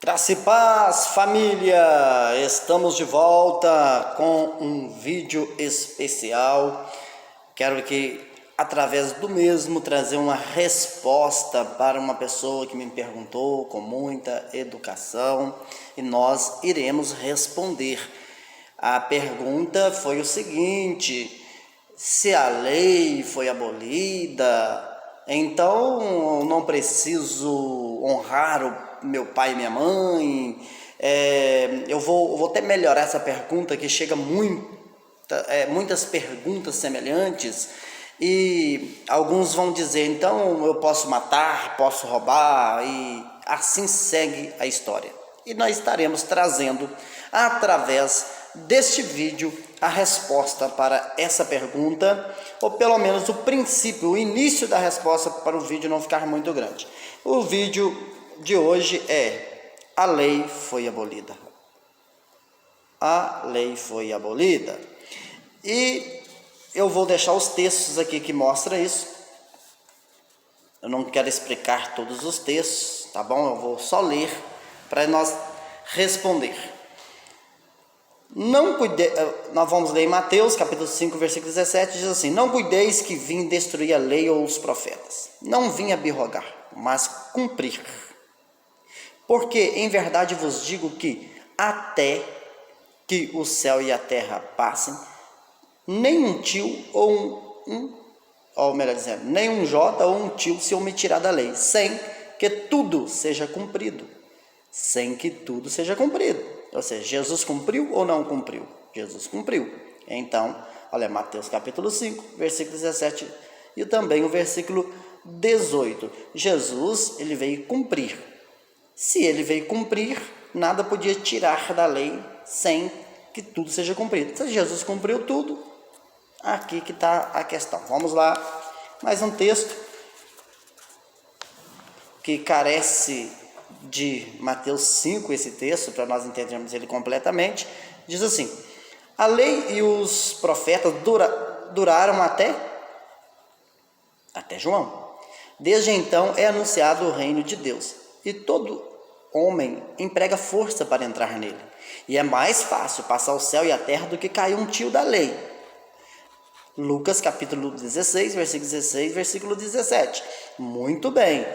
Graça e paz, família! Estamos de volta com um vídeo especial. Quero que, através do mesmo, trazer uma resposta para uma pessoa que me perguntou com muita educação e nós iremos responder. A pergunta foi o seguinte: se a lei foi abolida, então eu não preciso honrar o meu pai e minha mãe? Eu vou até melhorar essa pergunta, que chega muitas perguntas semelhantes, e alguns vão dizer, então eu posso matar, posso roubar, e assim segue a história. E nós estaremos trazendo, através deste vídeo, a resposta para essa pergunta, ou pelo menos o princípio, o início da resposta, para o vídeo não ficar muito grande. O vídeo de hoje é: a lei foi abolida. A lei foi abolida. E eu vou deixar os textos aqui que mostram isso. Eu não quero explicar todos os textos, tá bom? Eu vou só ler para nós responder. Nós vamos ler em Mateus, capítulo 5, versículo 17, diz assim: não cuideis que vim destruir a lei ou os profetas. Não vim abrogar, mas cumprir. Porque em verdade vos digo que até que o céu e a terra passem, nem um tio ou melhor dizendo, nem um jota ou um tio se omitirá da lei, sem que tudo seja cumprido. Sem que tudo seja cumprido. Ou seja, Jesus cumpriu ou não cumpriu? Jesus cumpriu. Então, olha, Mateus capítulo 5, versículo 17 e também o versículo 18. Jesus, ele veio cumprir. Se ele veio cumprir, nada podia tirar da lei sem que tudo seja cumprido. Se Jesus cumpriu tudo, aqui que está a questão. Vamos lá, mais um texto que carece de Mateus 5, esse texto, para nós entendermos ele completamente. Diz assim: a lei e os profetas duraram até João. Desde então é anunciado o reino de Deus, e todo homem emprega força para entrar nele. E é mais fácil passar o céu e a terra do que cair um tio da lei. Lucas capítulo 16, versículo 16, versículo 17. Muito bem.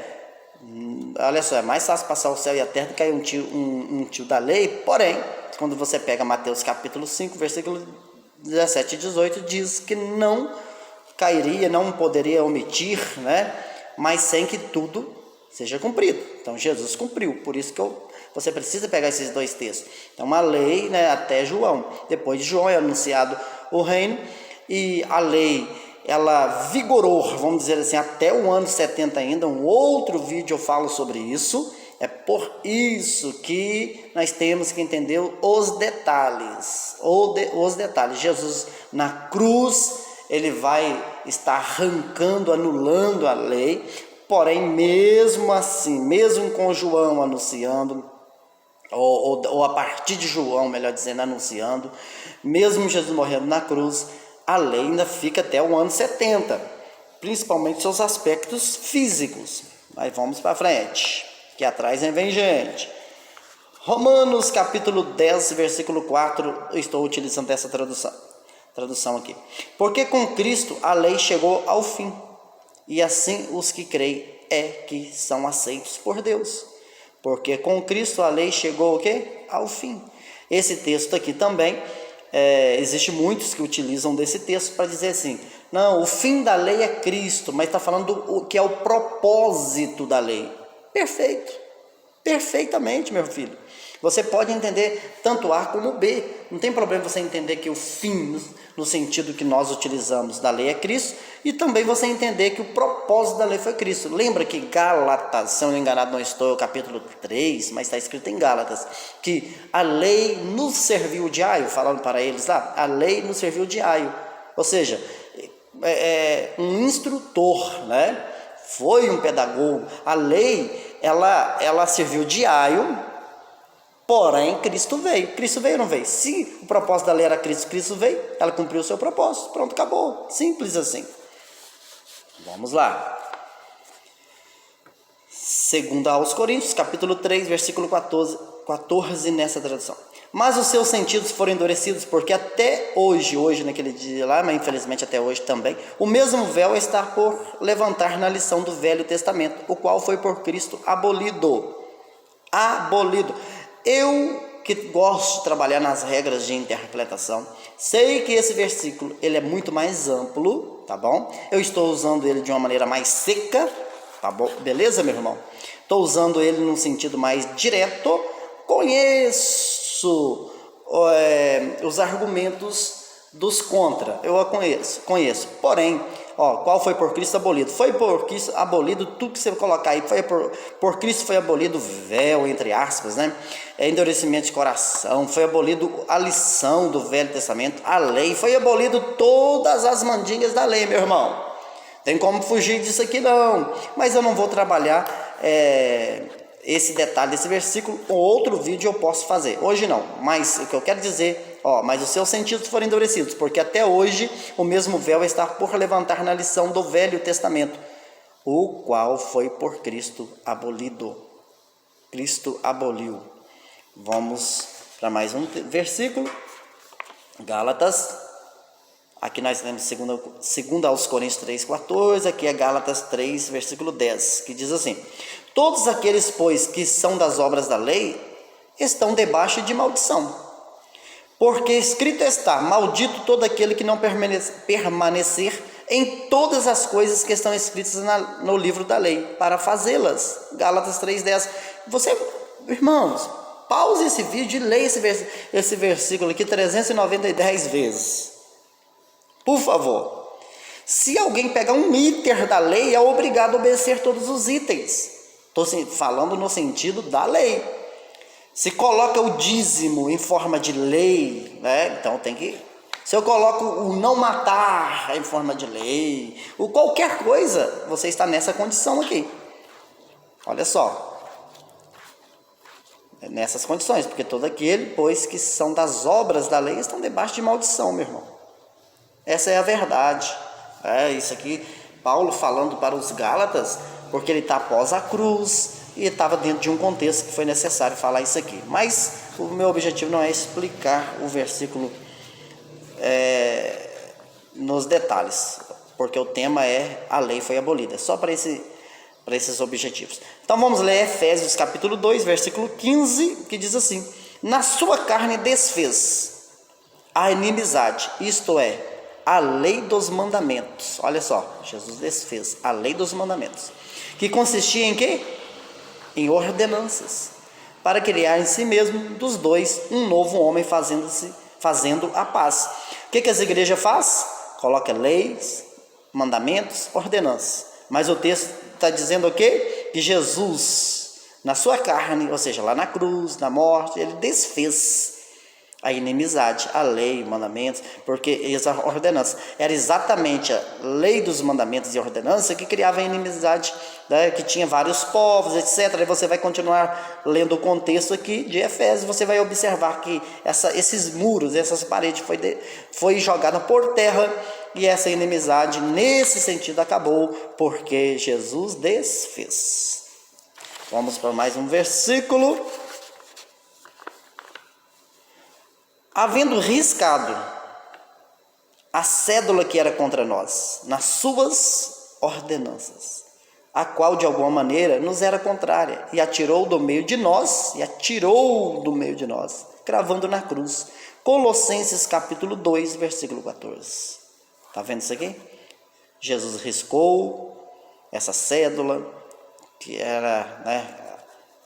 Olha só, é mais fácil passar o céu e a terra do que cair um tio da lei. Porém, quando você pega Mateus capítulo 5, versículo 17 e 18, diz que não cairia, não poderia omitir, né? Mas sem que tudo seja cumprido. Então Jesus cumpriu, por isso que você precisa pegar esses dois textos. Então a lei, né, até João. Depois de João é anunciado o reino, e a lei, ela vigorou, vamos dizer assim, até o ano 70 ainda. Um outro vídeo eu falo sobre isso. É por isso que nós temos que entender os detalhes. Os detalhes. Jesus na cruz, ele vai estar arrancando, anulando a lei. Porém, mesmo assim, mesmo com João anunciando, ou a partir de João, melhor dizendo, anunciando, mesmo Jesus morrendo na cruz, a lei ainda fica até o ano 70, principalmente seus aspectos físicos. Mas vamos para frente, que atrás vem gente. Romanos capítulo 10, versículo 4, eu estou utilizando essa tradução aqui. Porque com Cristo a lei chegou ao fim, e assim os que creem que são aceitos por Deus. Porque com Cristo a lei chegou o quê? Ao fim. Esse texto aqui também, existe muitos que utilizam desse texto para dizer assim: não, o fim da lei é Cristo, mas está falando do que é o propósito da lei. Perfeito, perfeitamente, meu filho. Você pode entender tanto A como B. Não tem problema você entender que o fim, no sentido que nós utilizamos, da lei é Cristo, e também você entender que o propósito da lei foi Cristo. Lembra que Gálatas, se eu não me engano, não estou, capítulo 3, mas está escrito em Gálatas, que a lei nos serviu de aio, falando para eles lá, a lei nos serviu de aio. Ou seja, um instrutor, né? Foi um pedagogo. A lei, ela serviu de aio. Porém, Cristo veio. Cristo veio ou não veio? Se o propósito da lei era Cristo, Cristo veio, ela cumpriu o seu propósito. Pronto, acabou. Simples assim. Vamos lá. Segunda aos Coríntios, capítulo 3, versículo 14 nessa tradução. Mas os seus sentidos foram endurecidos, porque até hoje naquele dia lá, mas infelizmente até hoje também, o mesmo véu está por levantar na lição do Velho Testamento, o qual foi por Cristo abolido. Abolido. Eu que gosto de trabalhar nas regras de interpretação, sei que esse versículo ele é muito mais amplo, tá bom? Eu estou usando ele de uma maneira mais seca, tá bom? Beleza, meu irmão? Estou usando ele num sentido mais direto. Conheço os argumentos dos contra, eu a conheço. Porém, qual foi por Cristo abolido? Foi por Cristo abolido tudo que você colocar aí. Foi por Cristo foi abolido o véu, entre aspas, né? Endurecimento de coração. Foi abolido a lição do Velho Testamento, a lei. Foi abolido todas as mandingas da lei, meu irmão. Tem como fugir disso aqui não. Mas eu não vou trabalhar esse detalhe desse versículo. Outro vídeo eu posso fazer. Hoje não. Mas o que eu quero dizer... mas os seus sentidos foram endurecidos, porque até hoje o mesmo véu está por levantar na lição do Velho Testamento, o qual foi por Cristo abolido. Cristo aboliu. Vamos para mais um versículo. Gálatas. Aqui nós temos 2 aos Coríntios 3,14. Aqui é Gálatas 3, versículo 10, que diz assim: todos aqueles, pois, que são das obras da lei, estão debaixo de maldição. Porque escrito está: maldito todo aquele que não permanecer em todas as coisas que estão escritas no livro da lei, para fazê-las. Gálatas 3,10. Irmãos, pause esse vídeo e leia esse versículo aqui 390 vezes. Por favor. Se alguém pegar um item da lei, é obrigado a obedecer todos os itens. Estou falando no sentido da lei. Se coloca o dízimo em forma de lei, né? Então tem que... Se eu coloco o não matar em forma de lei, ou qualquer coisa, você está nessa condição aqui. Olha só. É nessas condições, porque todo aquele, pois, que são das obras da lei, estão debaixo de maldição, meu irmão. Essa é a verdade. Isso aqui, Paulo falando para os Gálatas, porque ele está após a cruz, e estava dentro de um contexto que foi necessário falar isso aqui. Mas o meu objetivo não é explicar o versículo nos detalhes, porque o tema é a lei foi abolida, só para esses objetivos. Então vamos ler Efésios capítulo 2, versículo 15, que diz assim: na sua carne desfez a inimizade, isto é, a lei dos mandamentos. Olha só, Jesus desfez a lei dos mandamentos, que consistia em quê? Em ordenanças, para criar em si mesmo dos dois um novo homem, fazendo a paz. O que as igrejas faz? Coloca leis, mandamentos, ordenanças. Mas o texto está dizendo o quê? Que Jesus, na sua carne, ou seja, lá na cruz, na morte, ele desfez a inimizade, a lei, mandamentos, porque essa ordenança era exatamente a lei dos mandamentos e ordenança que criava a inimizade, né, que tinha vários povos, etc. E você vai continuar lendo o contexto aqui de Efésios, você vai observar que esses muros, essas paredes foi jogada por terra, e essa inimizade nesse sentido acabou, porque Jesus desfez. Vamos para mais um versículo. Havendo riscado a cédula que era contra nós, nas suas ordenanças, a qual de alguma maneira nos era contrária, e atirou do meio de nós, cravando na cruz. Colossenses capítulo 2, versículo 14. Está vendo isso aqui? Jesus riscou essa cédula, que era,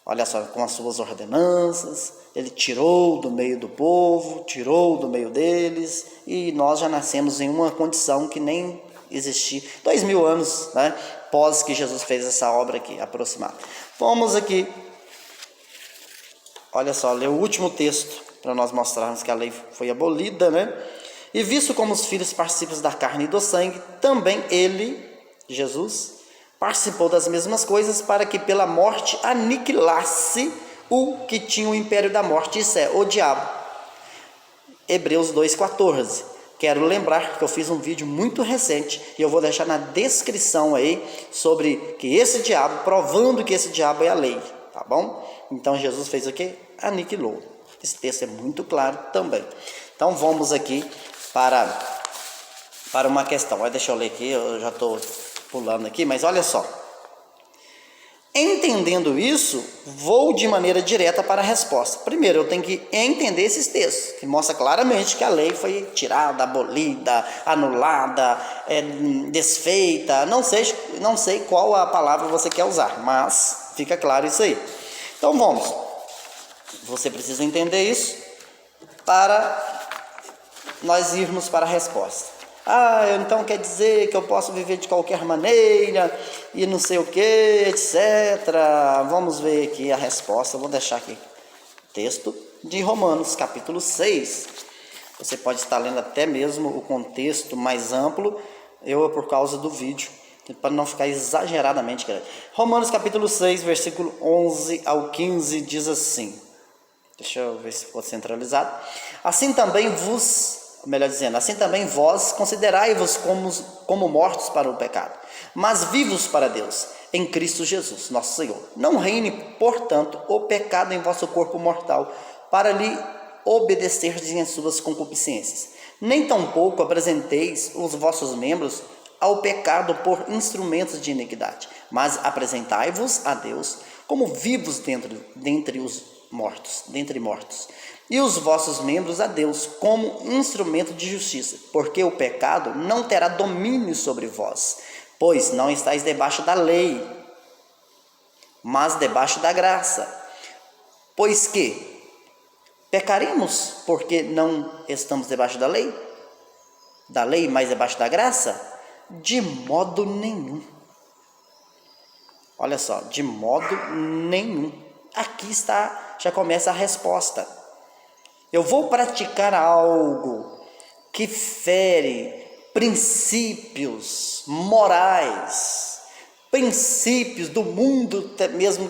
olha só, com as suas ordenanças. Ele tirou do meio do povo, tirou do meio deles, e nós já nascemos em uma condição que nem existia. 2000 anos, pós que Jesus fez essa obra aqui, aproximada. Vamos aqui, olha só, ler o último texto, para nós mostrarmos que a lei foi abolida, E visto como os filhos participam da carne e do sangue, também ele, Jesus, participou das mesmas coisas, para que pela morte aniquilasse o que tinha o império da morte, isso é, o diabo. Hebreus 2,14. quero lembrar que eu fiz um vídeo muito recente e eu vou deixar na descrição aí sobre que esse diabo, provando que esse diabo é a lei, tá bom? Então Jesus fez o quê? Aniquilou. Esse texto é muito claro também. Então vamos aqui para uma questão. Deixa eu ler aqui, eu já estou pulando aqui, mas olha só. Entendendo isso, vou de maneira direta para a resposta. Primeiro, eu tenho que entender esses textos, que mostra claramente que a lei foi tirada, abolida, anulada, desfeita. Não sei qual a palavra você quer usar, mas fica claro isso aí. Então vamos. Você precisa entender isso para nós irmos para a resposta. Então quer dizer que eu posso viver de qualquer maneira e não sei o que, etc. Vamos ver aqui a resposta. Vou deixar aqui o texto de Romanos, capítulo 6. Você pode estar lendo até mesmo o contexto mais amplo, por causa do vídeo, para não ficar exageradamente grande. Romanos, capítulo 6, versículo 11 ao 15, diz assim. Deixa eu ver se ficou centralizado. Assim também vós considerai-vos como mortos para o pecado, mas vivos para Deus, em Cristo Jesus, nosso Senhor. Não reine, portanto, o pecado em vosso corpo mortal, para lhe obedecerdes em suas concupiscências. Nem tampouco apresenteis os vossos membros ao pecado por instrumentos de iniquidade, mas apresentai-vos a Deus como vivos dentre mortos, e os vossos membros a Deus como instrumento de justiça, porque o pecado não terá domínio sobre vós, pois não estáis debaixo da lei, mas debaixo da graça. Pois que pecaremos porque não estamos debaixo da lei, mas debaixo da graça? De modo nenhum. Olha só, de modo nenhum. Aqui já começa a resposta. Eu vou praticar algo que fere princípios morais, princípios do mundo mesmo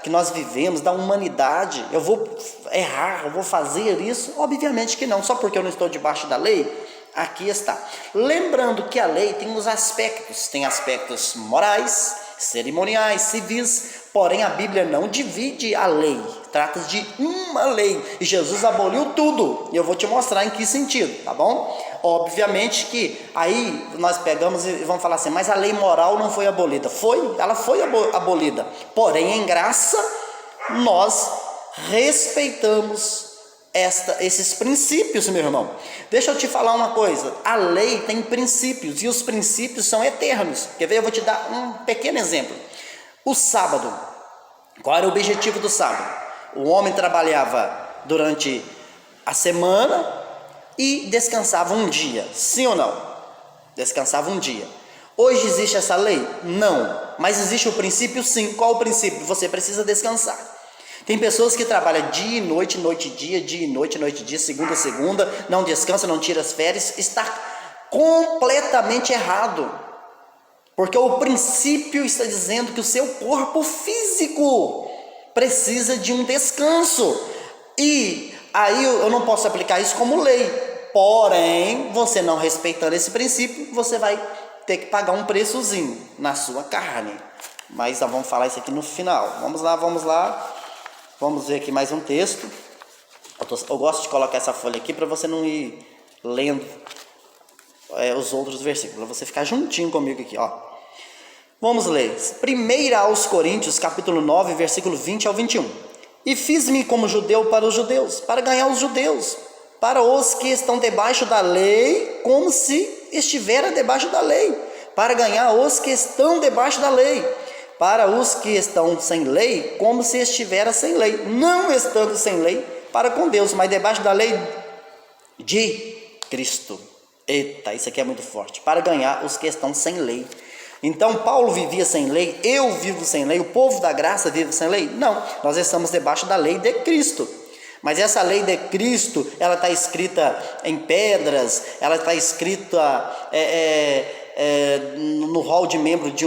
que nós vivemos, da humanidade. Eu vou errar, eu vou fazer isso? Obviamente que não, só porque eu não estou debaixo da lei. Aqui está. Lembrando que a lei tem os aspectos, tem aspectos morais, cerimoniais, civis, porém a Bíblia não divide a lei, trata de uma lei, e Jesus aboliu tudo, e eu vou te mostrar em que sentido, tá bom? Obviamente que aí nós pegamos e vamos falar assim, mas a lei moral não foi abolida. Ela foi abolida, porém em graça nós respeitamos esses princípios, meu irmão. Deixa eu te falar uma coisa, a lei tem princípios, e os princípios são eternos. Quer ver? Eu vou te dar um pequeno exemplo. O sábado, qual era o objetivo do sábado? O homem trabalhava durante a semana e descansava um dia, sim ou não? Descansava um dia. Hoje existe essa lei? Não, mas existe o princípio sim. Qual o princípio? Você precisa descansar. Tem pessoas que trabalham dia e noite, noite e dia, dia e noite, noite e dia, segunda a segunda, não descansa, não tira as férias, está completamente errado. Porque o princípio está dizendo que o seu corpo físico precisa de um descanso. E aí eu não posso aplicar isso como lei. Porém, você não respeitando esse princípio, você vai ter que pagar um preçozinho na sua carne. Mas nós vamos falar isso aqui no final. Vamos lá. Vamos ver aqui mais um texto. Eu gosto de colocar essa folha aqui para você não ir lendo os outros versículos, para você ficar juntinho comigo aqui, ó. Vamos ler. 1 aos Coríntios, capítulo 9, versículo 20 ao 21. E fiz-me como judeu para os judeus, para ganhar os judeus, para os que estão debaixo da lei, como se estivera debaixo da lei, para ganhar os que estão debaixo da lei, para os que estão sem lei, como se estivera sem lei, não estando sem lei, para com Deus, mas debaixo da lei de Cristo. Eita, isso aqui é muito forte. Para ganhar os que estão sem lei. Então Paulo vivia sem lei, eu vivo sem lei, o povo da graça vive sem lei? Não, nós estamos debaixo da lei de Cristo. Mas essa lei de Cristo, ela está escrita em pedras, ela está escrita no hall de membro de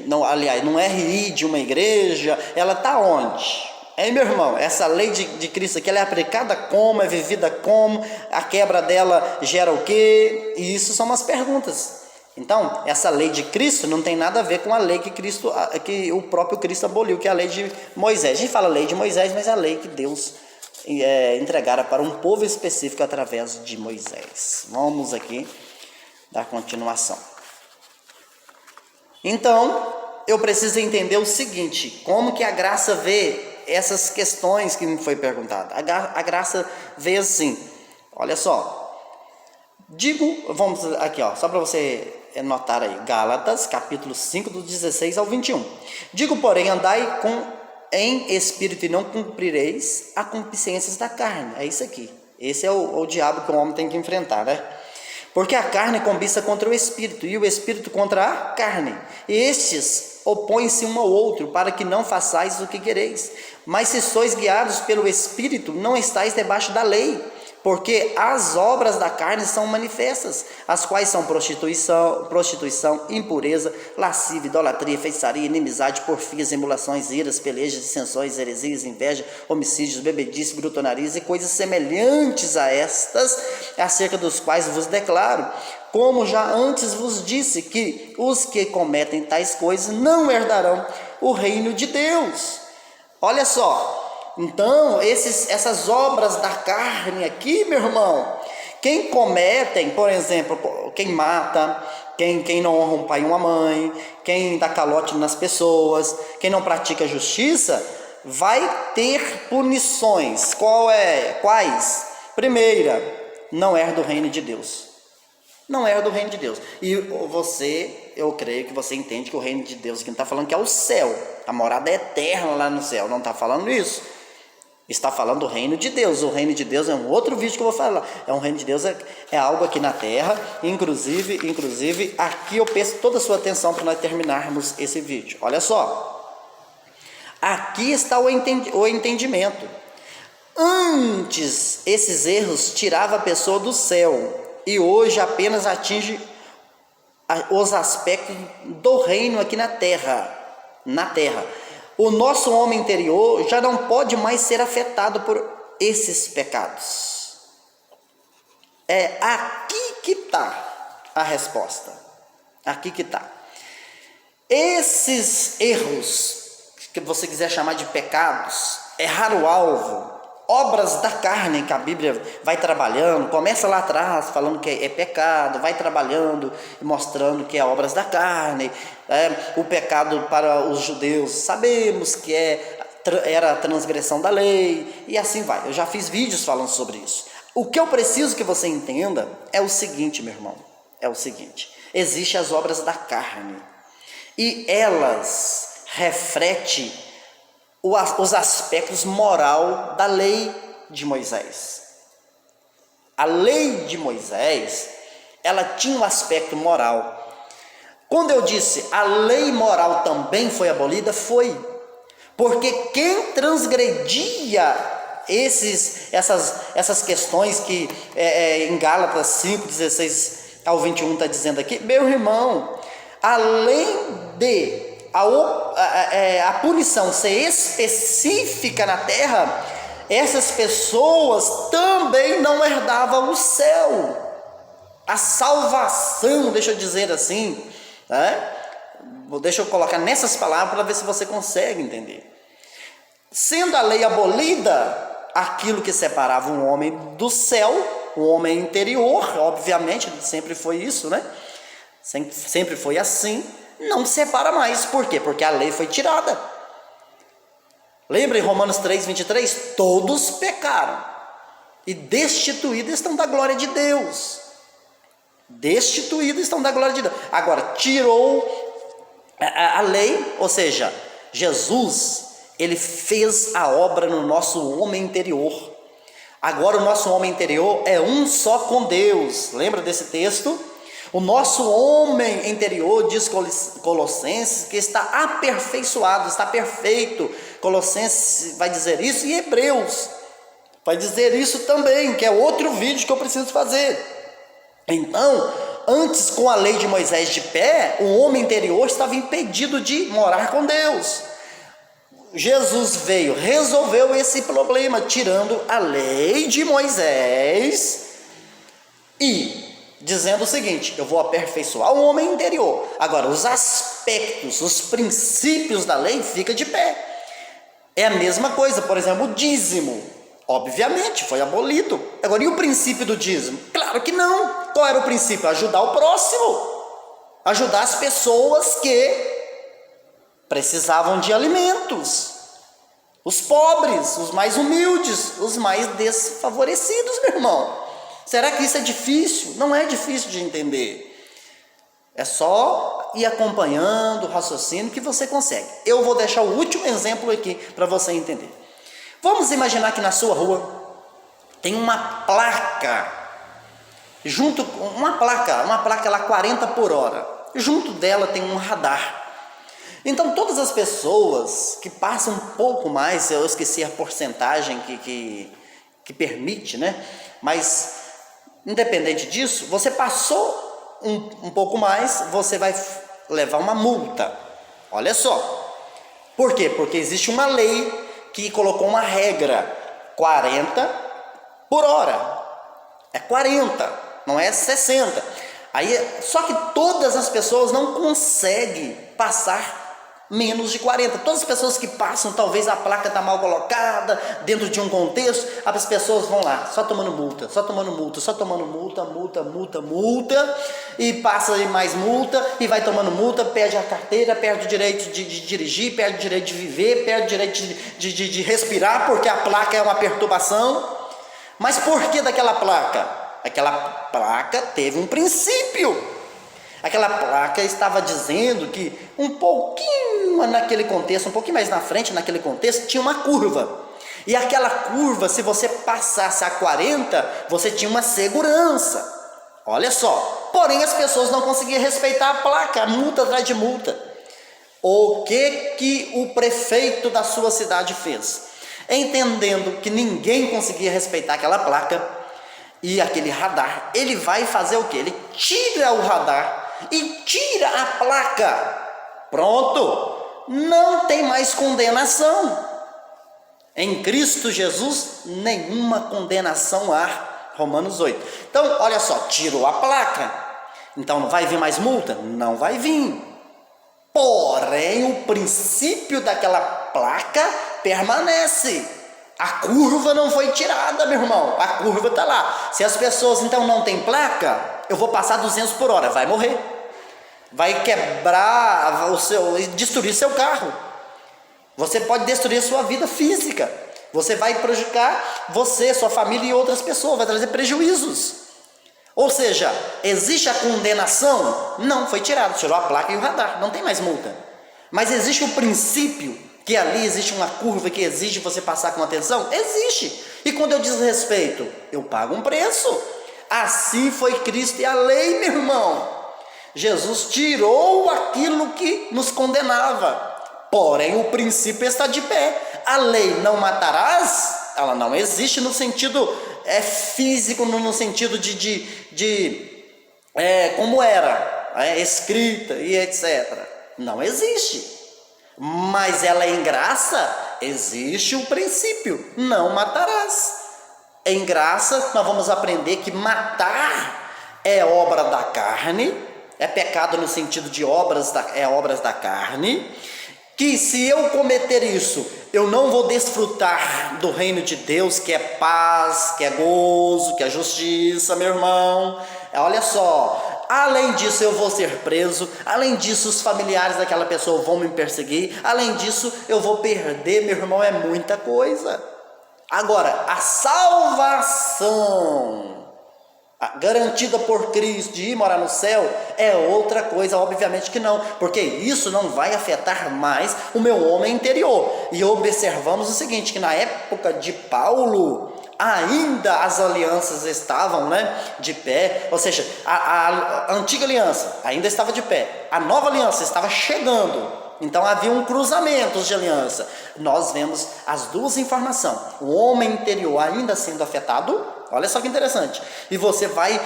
num RI de uma igreja, ela está onde? Hein, meu irmão? Essa lei de Cristo aqui, ela é aplicada como? É vivida como? A quebra dela gera o quê? E isso são umas perguntas. Então, essa lei de Cristo não tem nada a ver com a lei que o próprio Cristo aboliu, que é a lei de Moisés. A gente fala lei de Moisés, mas é a lei que Deus entregara para um povo específico através de Moisés. Vamos aqui dar continuação. Então, eu preciso entender o seguinte: como que a graça vê essas questões que me foi perguntada? A graça vê assim, olha só. Vamos aqui, ó, só para você notar aí, Gálatas, capítulo 5, do 16 ao 21. Digo, porém, andai em espírito e não cumprireis a concupiscências da carne. É isso aqui. Esse é o diabo que o homem tem que enfrentar, né? Porque a carne cobiça contra o espírito, e o espírito contra a carne. E estes opõem-se um ao outro, para que não façais o que quereis. Mas se sois guiados pelo espírito, não estáis debaixo da lei. Porque as obras da carne são manifestas, as quais são prostituição, impureza, lascívia, idolatria, feitiçaria, inimizade, porfias, emulações, iras, pelejas, dissensões, heresias, inveja, homicídios, bebedice, glutonarias e coisas semelhantes a estas, acerca dos quais vos declaro, como já antes vos disse, que os que cometem tais coisas não herdarão o reino de Deus. Olha só. Então, essas obras da carne aqui, meu irmão, quem cometem, por exemplo, quem mata, quem não honra um pai e uma mãe, quem dá calote nas pessoas, quem não pratica justiça, vai ter punições. Quais? Primeira, não herda o reino de Deus. Não herda o reino de Deus. E eu creio que você entende que o reino de Deus, que não está falando que é o céu, a morada é eterna lá no céu, não está falando isso. Está falando do reino de Deus. O reino de Deus é um outro vídeo que eu vou falar. O reino de Deus é algo aqui na terra. Inclusive, aqui eu peço toda a sua atenção para nós terminarmos esse vídeo. Olha só. Aqui está o entendimento. Antes, esses erros tiravam a pessoa do céu. E hoje apenas atinge os aspectos do reino aqui na terra. O nosso homem interior já não pode mais ser afetado por esses pecados. É aqui que está a resposta. Aqui que está. Esses erros, que você quiser chamar de pecados, errar o alvo, obras da carne que a Bíblia vai trabalhando, começa lá atrás falando que é pecado, vai trabalhando e mostrando que é obras da carne. O pecado para os judeus sabemos que era a transgressão da lei, e assim vai. Eu já fiz vídeos falando sobre isso. O que eu preciso que você entenda é o seguinte, meu irmão, existem as obras da carne, e elas refletem os aspectos moral da lei de Moisés. A lei de Moisés, ela tinha um aspecto moral. Quando eu disse a lei moral também foi abolida, foi. Porque quem transgredia essas questões que em Gálatas 5, 16 ao 21 está dizendo aqui, meu irmão, além de a punição ser específica na terra, essas pessoas também não herdavam o céu. A salvação, deixa eu dizer assim, né? Deixa eu colocar nessas palavras para ver se você consegue entender. Sendo a lei abolida, aquilo que separava um homem do céu, o homem interior, obviamente, sempre foi isso, né? Sempre foi assim, não separa mais. Por quê? Porque a lei foi tirada. Lembra em Romanos 3, 23? Todos pecaram e destituídos estão da glória de Deus. Destituídos estão da glória de Deus. Agora, tirou a lei, ou seja, Jesus, ele fez a obra no nosso homem interior. Agora o nosso homem interior é um só com Deus. Lembra desse texto? O nosso homem interior, diz Colossenses, que está aperfeiçoado, está perfeito. Colossenses vai dizer isso, e Hebreus vai dizer isso também, que é outro vídeo que eu preciso fazer. Então, antes, com a lei de Moisés de pé, o homem interior estava impedido de morar com Deus. Jesus veio, resolveu esse problema, tirando a lei de Moisés e dizendo o seguinte: eu vou aperfeiçoar o homem interior. Agora, os aspectos, os princípios da lei ficam de pé. É a mesma coisa, por exemplo, o dízimo. Obviamente, foi abolido. Agora, e o princípio do dízimo? Claro que não. Qual era o princípio? Ajudar o próximo. Ajudar as pessoas que precisavam de alimentos. Os pobres, os mais humildes, os mais desfavorecidos, meu irmão. Será que isso é difícil? Não é difícil de entender. É só ir acompanhando o raciocínio que você consegue. Eu vou deixar o último exemplo aqui para você entender. Vamos imaginar que na sua rua tem uma placa, uma placa lá 40 por hora. Junto dela tem um radar. Então todas as pessoas que passam um pouco mais, eu esqueci a porcentagem que permite, né? Mas independente disso, você passou um pouco mais, você vai levar uma multa. Olha só. Por quê? Porque existe uma lei que colocou uma regra: 40 por hora. É 40, não é 60. Só que todas as pessoas não conseguem passar menos de 40. Todas as pessoas que passam, talvez a placa está mal colocada, dentro de um contexto, as pessoas vão lá, só tomando multa, multa, e passa mais multa, e vai tomando multa, perde a carteira, perde o direito de dirigir, perde o direito de viver, perde o direito de respirar, porque a placa é uma perturbação. Mas por que daquela placa? Aquela placa teve um princípio. Aquela placa estava dizendo que um pouquinho naquele contexto, um pouquinho mais na frente naquele contexto, tinha uma curva. E aquela curva, se você passasse a 40, você tinha uma segurança. Olha só. Porém, as pessoas não conseguiam respeitar a placa, multa atrás de multa. O que o prefeito da sua cidade fez? Entendendo que ninguém conseguia respeitar aquela placa e aquele radar, ele vai fazer o quê? Ele tira o radar e tira a placa. Pronto, não tem mais condenação. Em Cristo Jesus, nenhuma condenação há. Romanos 8. Então, olha só, tirou a placa. Então, não vai vir mais multa? Não vai vir. Porém, o princípio daquela placa permanece. A curva não foi tirada, meu irmão. A curva está lá. Se as pessoas, então, não têm placa, eu vou passar 200 por hora, vai morrer. Vai quebrar destruir seu carro. Você pode destruir sua vida física. Você vai prejudicar você, sua família e outras pessoas. Vai trazer prejuízos. Ou seja, existe a condenação? Não, foi tirado. Tirou a placa e o radar. Não tem mais multa. Mas existe o princípio, que ali existe uma curva que exige você passar com atenção? Existe. E quando eu desrespeito, eu pago um preço. Assim foi Cristo e a lei, meu irmão. Jesus tirou aquilo que nos condenava. Porém, o princípio está de pé. A lei não matarás, ela não existe no sentido físico, no sentido como era, escrita e etc. Não existe. Mas ela em graça, existe o princípio, não matarás. Em graça, nós vamos aprender que matar é obra da carne, é pecado no sentido de obras da carne, que se eu cometer isso, eu não vou desfrutar do reino de Deus, que é paz, que é gozo, que é justiça, meu irmão. Olha só, além disso eu vou ser preso, além disso os familiares daquela pessoa vão me perseguir, além disso eu vou perder, meu irmão, é muita coisa. Agora, a salvação garantida por Cristo de ir morar no céu é outra coisa, obviamente que não, porque isso não vai afetar mais o meu homem interior. E observamos o seguinte, que na época de Paulo ainda as alianças estavam de pé, ou seja, a antiga aliança ainda estava de pé, a nova aliança estava chegando. Então havia um cruzamento de aliança. Nós vemos as duas informações, o homem interior ainda sendo afetado. Olha só que interessante. E você vai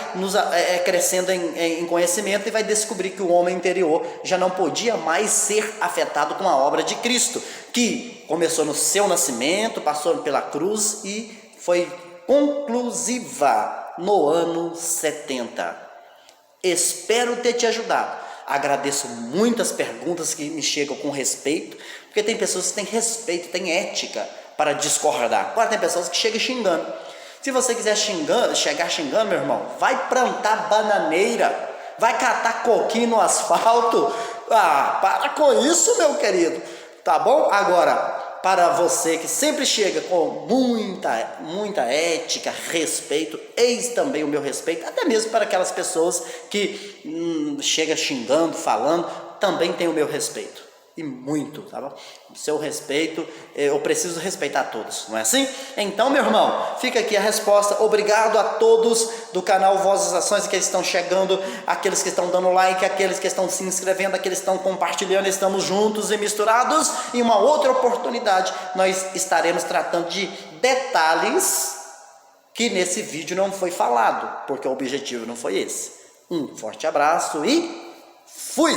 crescendo em conhecimento e vai descobrir que o homem interior já não podia mais ser afetado com a obra de Cristo. que começou no seu nascimento, passou pela cruz e foi conclusiva no ano 70. Espero ter te ajudado. Agradeço muitas perguntas que me chegam com respeito, porque tem pessoas que têm respeito, têm ética para discordar. Agora tem pessoas que chegam xingando. Se você quiser chegar xingando, meu irmão, vai plantar bananeira, vai catar coquinho no asfalto. Para com isso, meu querido, tá bom? Agora, para você que sempre chega com muita ética, respeito, eis também o meu respeito, até mesmo para aquelas pessoas que chega xingando, falando, também tem o meu respeito. E muito, tá bom? O seu respeito, eu preciso respeitar todos, não é assim? Então, meu irmão, fica aqui a resposta. Obrigado a todos do canal Voz das Ações que estão chegando, aqueles que estão dando like, aqueles que estão se inscrevendo, aqueles que estão compartilhando. Estamos juntos e misturados. Em uma outra oportunidade, nós estaremos tratando de detalhes que nesse vídeo não foi falado, porque o objetivo não foi esse. Um forte abraço e fui!